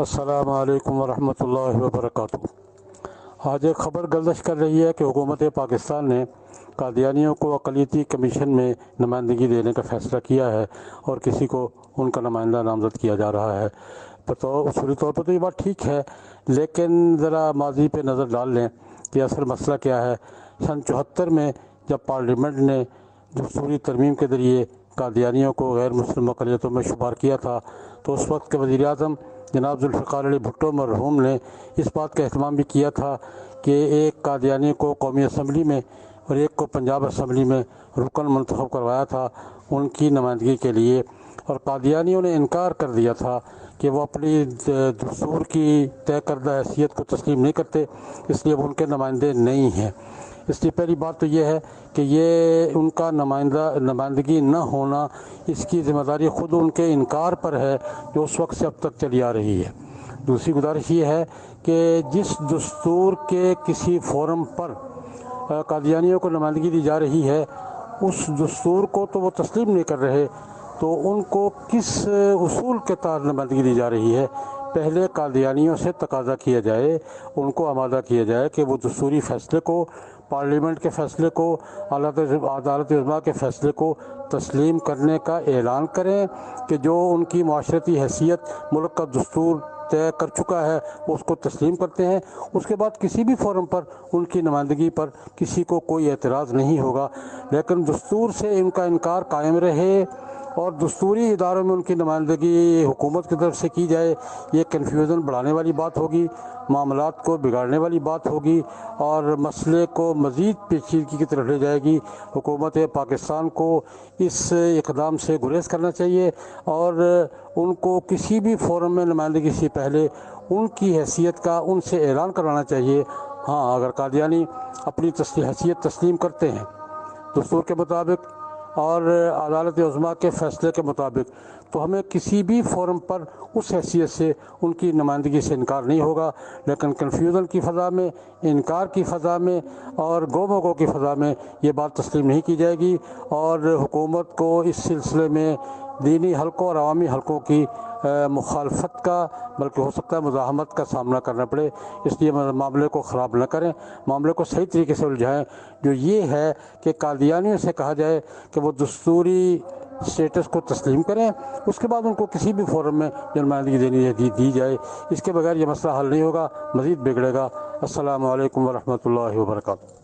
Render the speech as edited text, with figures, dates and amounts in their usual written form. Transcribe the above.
السلام علیکم ورحمۃ اللہ وبرکاتہ۔ آج ایک خبر گردش کر رہی ہے کہ حکومت پاکستان نے قادیانیوں کو اقلیتی کمیشن میں نمائندگی دینے کا فیصلہ کیا ہے اور کسی کو ان کا نمائندہ نامزد کیا جا رہا ہے۔ اصولی طور پر تو یہ بات ٹھیک ہے، لیکن ذرا ماضی پہ نظر ڈال لیں کہ اصل مسئلہ کیا ہے۔ سن 74 میں جب پارلیمنٹ نے دستوری ترمیم کے ذریعے قادیانیوں کو غیر مسلم اقلیتوں میں شمار کیا تھا تو اس وقت کے وزیر اعظم جناب ذوالفقار علی بھٹو مرحوم نے اس بات کا اہتمام بھی کیا تھا کہ ایک قادیانی کو قومی اسمبلی میں اور ایک کو پنجاب اسمبلی میں رکن منتخب کروایا تھا ان کی نمائندگی کے لیے، اور قادیانیوں نے انکار کر دیا تھا کہ وہ اپنی دستور کی طے کردہ حیثیت کو تسلیم نہیں کرتے، اس لیے وہ ان کے نمائندے نہیں ہیں۔ اس لیے پہلی بات تو یہ ہے کہ یہ ان کا نمائندگی نہ ہونا، اس کی ذمہ داری خود ان کے انکار پر ہے جو اس وقت سے اب تک چلی آ رہی ہے۔ دوسری گزارش یہ ہے کہ جس دستور کے کسی فورم پر قادیانیوں کو نمائندگی دی جا رہی ہے اس دستور کو تو وہ تسلیم نہیں کر رہے، تو ان کو کس اصول کے تحت نمائندگی دی جا رہی ہے؟ پہلے قادیانیوں سے تقاضا کیا جائے، ان کو آمادہ کیا جائے کہ وہ دستوری فیصلے کو، پارلیمنٹ کے فیصلے کو، عدالت عظمیٰ کے فیصلے کو تسلیم کرنے کا اعلان کریں کہ جو ان کی معاشرتی حیثیت ملک کا دستور طے کر چکا ہے وہ اس کو تسلیم کرتے ہیں۔ اس کے بعد کسی بھی فورم پر ان کی نمائندگی پر کسی کو کوئی اعتراض نہیں ہوگا، لیکن دستور سے ان کا انکار قائم رہے اور دستوری اداروں میں ان کی نمائندگی حکومت کی طرف سے کی جائے، یہ کنفیوژن بڑھانے والی بات ہوگی، معاملات کو بگاڑنے والی بات ہوگی اور مسئلے کو مزید پیچیدگی کی طرف لے جائے گی۔ حکومت پاکستان کو اس اقدام سے گریز کرنا چاہیے اور ان کو کسی بھی فورم میں نمائندگی سے پہلے ان کی حیثیت کا ان سے اعلان کروانا چاہیے۔ ہاں، اگر قادیانی اپنی حیثیت تسلیم کرتے ہیں دستور کے مطابق اور عدالت عظمیٰ کے فیصلے کے مطابق، تو ہمیں کسی بھی فورم پر اس حیثیت سے ان کی نمائندگی سے انکار نہیں ہوگا، لیکن کنفیوژن کی فضا میں، انکار کی فضا میں اور گو کی فضا میں یہ بات تسلیم نہیں کی جائے گی، اور حکومت کو اس سلسلے میں دینی حلقوں اور عوامی حلقوں کی مخالفت کا، بلکہ ہو سکتا ہے مزاحمت کا سامنا کرنا پڑے۔ اس لیے معاملے کو خراب نہ کریں، معاملے کو صحیح طریقے سے الجھائیں، جو یہ ہے کہ قادیانیوں سے کہا جائے کہ وہ دستوری اسٹیٹس کو تسلیم کریں، اس کے بعد ان کو کسی بھی فورم میں نمائندگی دی جائے۔ اس کے بغیر یہ مسئلہ حل نہیں ہوگا، مزید بگڑے گا۔ السلام علیکم ورحمۃ اللہ وبرکاتہ۔